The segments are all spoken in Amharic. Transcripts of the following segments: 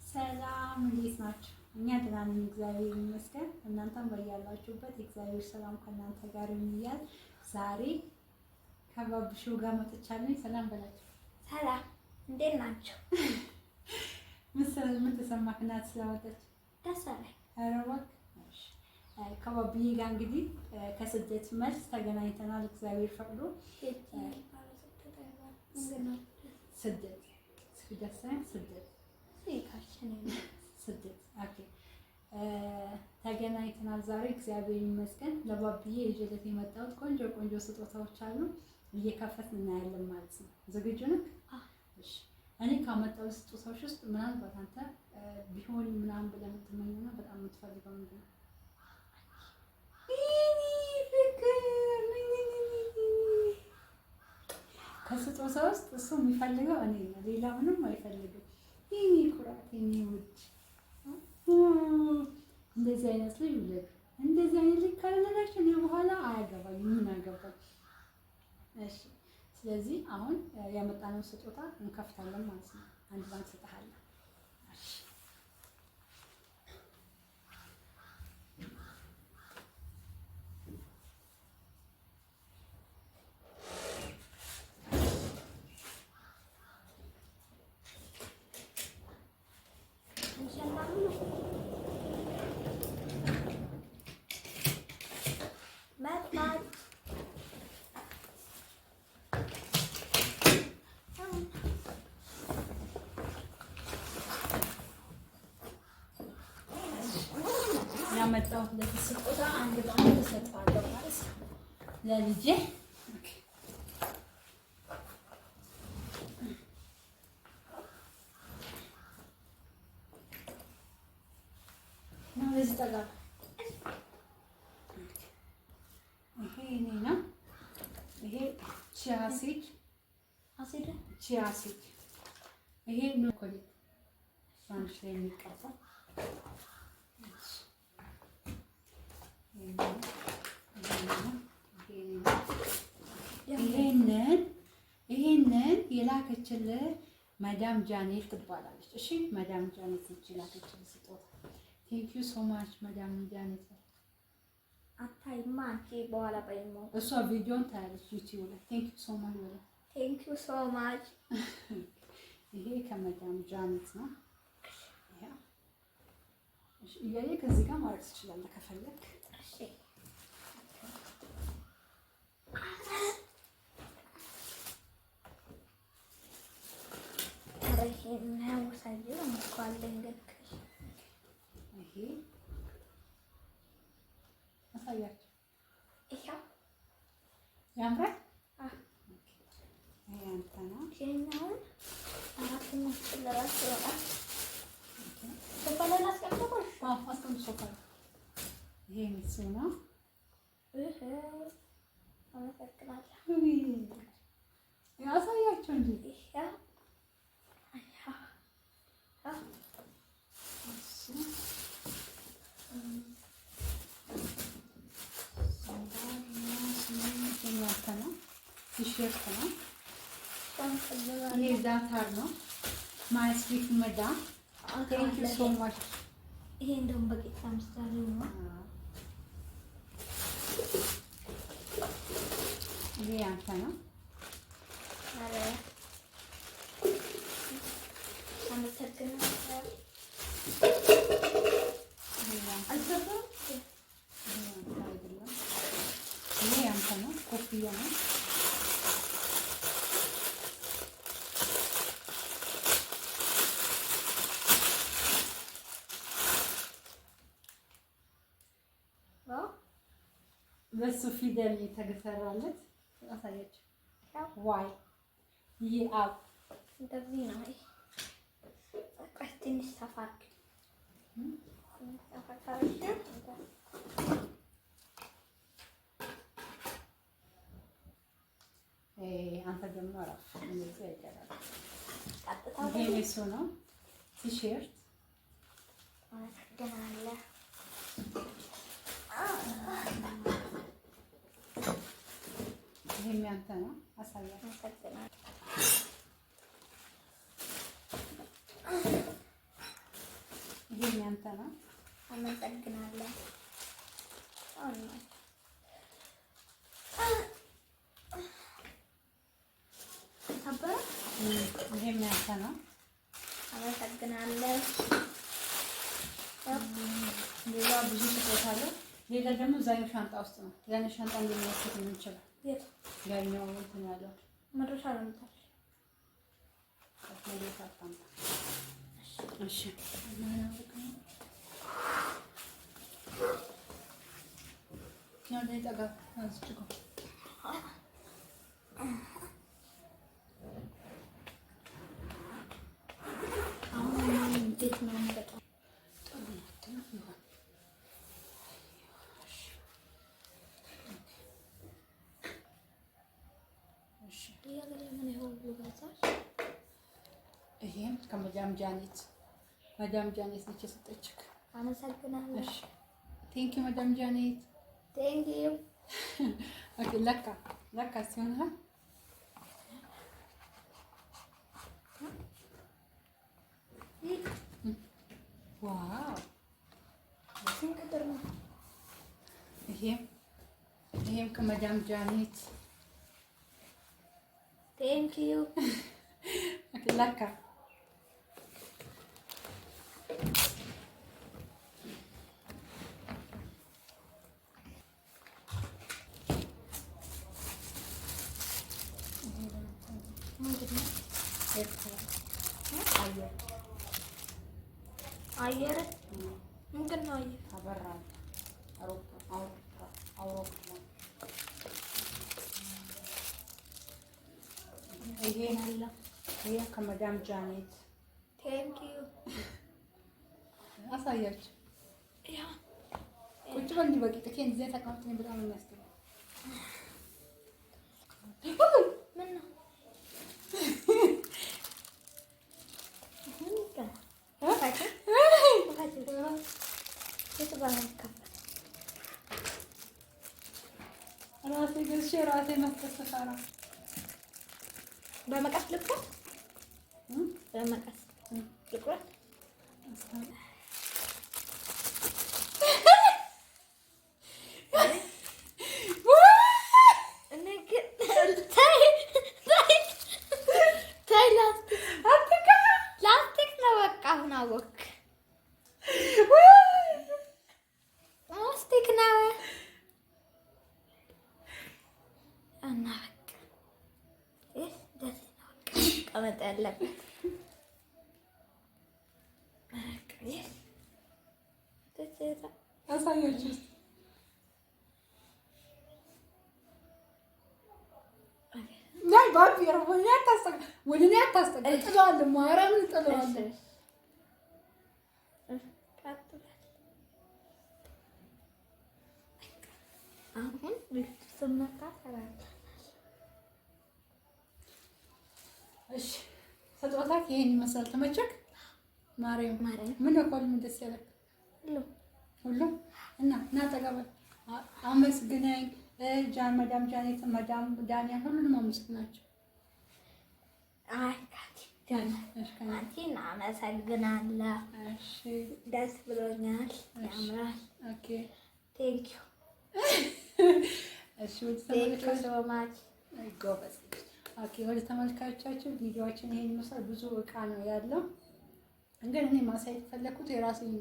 ሰላም እንዴት ናችሁ? እኛ ደህና ነን፣ እግዚአብሔር ይመስገን። እናንተም በያላችሁበት እግዚአብሔር ሰላም ከእናንተ ጋር ይሁን። ዛሬ ከባብሾ ጋር መጥቻለሁ። ሰላም በላችሁ። ሰላም እንዴት ናችሁ? ምን ተሰማህ እናት ስለመጣች? ደስ አለኝ። ኧረ እባክህ። ከባብዬ ጋር እንግዲህ ከስደት መልስ ተገናኝተናል። እግዚአብሔር ፈቅዶ ስደት ተገናኝተናል ዛሬ እግዚአብሔር ይመስገን። ለባብዬ ይዤለት የመጣሁት ቆንጆ ቆንጆ ስጦታዎች አሉ። እየከፈትን እናያለን ማለት ነው። ዝግጁ ነህ? እሺ። እኔ ካመጣሁት ስጦታዎች ውስጥ ምናልባት አንተ ቢሆን ምናምን ብለህ የምትመኘውና በጣም የምትፈልገው ምንድን ነው? ከስጦታ ውስጥ እሱ የሚፈልገው እኔ ነው፣ ሌላ ምንም አይፈልግም። ይሄ ኩራት የኔ ውድ እንደዚህ አይነት ልጅ ውለድ። እንደዚህ አይነት ልጅ ካልወለዳችሁ እኔ በኋላ አያገባኝም። ምን አገባኝ? እሺ። ስለዚህ አሁን ያመጣነው ስጦታ እንከፍታለን ማለት ነው። አንድ ባንክ ሰጥሃለሁ። እሺ። ያመጣሁት ለስጦታ አንድ ባንክ ሰጥሃለሁ ማለት ነው ለልጄ። ይሄ እኔ ነው። ይሄ ቺያ ሲድ ይሄ ኖኮሊ ሳንሽ ላይ የሚቀባው ይሄንን የላከችልህ ማዳም ጃኔት ትባላለች። እሺ ማዳም ጃኔት ነች የላከችልህ ስጦታ። ቴንክ ዩ ሶ ማች ማዳም ጃኔት። አታይማ አንቺ በኋላ በይሞ እሷ ቪዲዮን ታያለች ዩቲዩብ ላይ። ቴንክ ዩ ሶ ማች ወለ ቴንክ ዩ ሶ ማች። ይሄ ከማዳም ጃኔት ነው። እሺ እያየ ከዚህ ጋር ማድረግ ትችላለህ ከፈለክ። እሺ ይሄ አሳያቸው። ያምራል። ይሄ አንተ ነው። ይሄ ሚስ ነው። ያሳያቸው እንጂ ቲሸርት ነው። ይሄ ዛታር ነው። ማስቲክ መዳም ቴንክ ዩ ሶ ማች። ይሄ እንደውም በቂጣ ምሳሌ ነው። ይሄ አንተ ነው። አረ አመሰግናለሁ። ይሄ አንተ ነው። ኮፍያ ነው። በሱ ፊደል የተሰራለት አሳያችሁ። ዋይ ይሄ አብ እንደዚህ ነው። በቃ ትንሽ ሰፋክ አንተ ደግሞ አራፍ እንደዚህ አይቀርም። ይሄ እሱ ነው። ቲሸርት አመሰግናለሁ። ይሄም ያንተ ነው። አሳያለሁ። ያንተ ነው። አመሰግናለሁ። ሰበረ ይሄም ያንተ ነው። አመሰግናለሁ። ሌላ ብዙ ስጦታ አለ። ሌላ ደግሞ እዛኛው ሻንጣ ውስጥ ነው። ያን ሻንጣ እንደሚወስድ የምንችለው ያኛው እንትን ያለው መድረሻ ነው የምታልሽ። እሺ ጠጋ አሁን እንዴት ነው በጣም ይሄም ከመዳም ጃኔት ነች የሰጠችክ። አመሰግናለሁ። እሺ ቴንክ ዩ መዳም ጃኔት። ቴንክ ዩ። ኦኬ ለካ ሲሆን ዋው ስንት ብር ነው? ይሄም ከመዳም ጃኔት። ቴንክ ዩ። ለካ አየር ምንድን ነው? አየር አበራል። አውሮፕላን ይሄ ከመዳም ጃኔት። ቴንክ ዩ። አሳያችሁ። ቁጭ በል እንዲህ በቂጥ እዚህ ተቀምጠኝ። በጣም የሚያስጠላው ምን ነው? ራሴ ገዝቼ ራሴ መስጠት ስፈራ በመቀስ ልቁረጥ። በመቀስ ልቁረጥ። ላስቲክ ነው በቃ። አሁን አወክ። ላስቲክ ነው እና በቃ ቀመጥ ያለበት አሳያችሁ። ላይ ባቢ ረቦኛ ታስጠጋ ወደ እኔ አታስጠጋ። ጥለዋለሁ። ማርያምን ጥለዋለሁ። አሁን ስመጣ ሰራለሁ። እሺ ስጦታክ ይሄን ይመስላል። ተመቸክ? ማርያም ምን ነው ቆል ደስ ያለክ? ሁሉም እና ተቀበል። አመስግነኝ። መዳም ጃኔት፣ መዳም ዳንያ ሁሉንም አመስግናቸው። አንቺን አመሰግናለሁ። እሺ ደስ ብሎኛል። ያምራል። ኦኬ ቴንክ ዩ። እሺ ወደ ሶ ማች ጎበዝ። ኦኬ ወደ ተመልካቾቻችን ቪዲዮአችን ይሄን ይመስላል። ብዙ እቃ ነው ያለው። እንግዲህ እኔ ማሳየት የፈለኩት የራሴን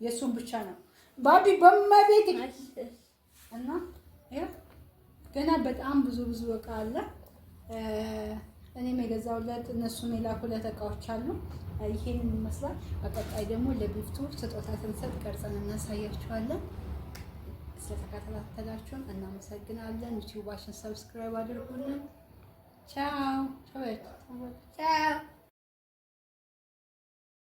የሱን ብቻ ነው። ባቢ በመቤት እና ይሄ ገና በጣም ብዙ እቃ አለ። እኔም የገዛሁለት እነሱም የላኩለት እቃዎች አሉ። ይሄንን ይመስላል። በቀጣይ ደግሞ ለቢፍቱ ስጦታ ስንሰጥ ቀርጸን እናሳያችኋለን። ስለተከታተላችሁን እናመሰግናለን። ዩቲዩባችን ሰብስክራይብ አድርጉልን። ቻው ቻው።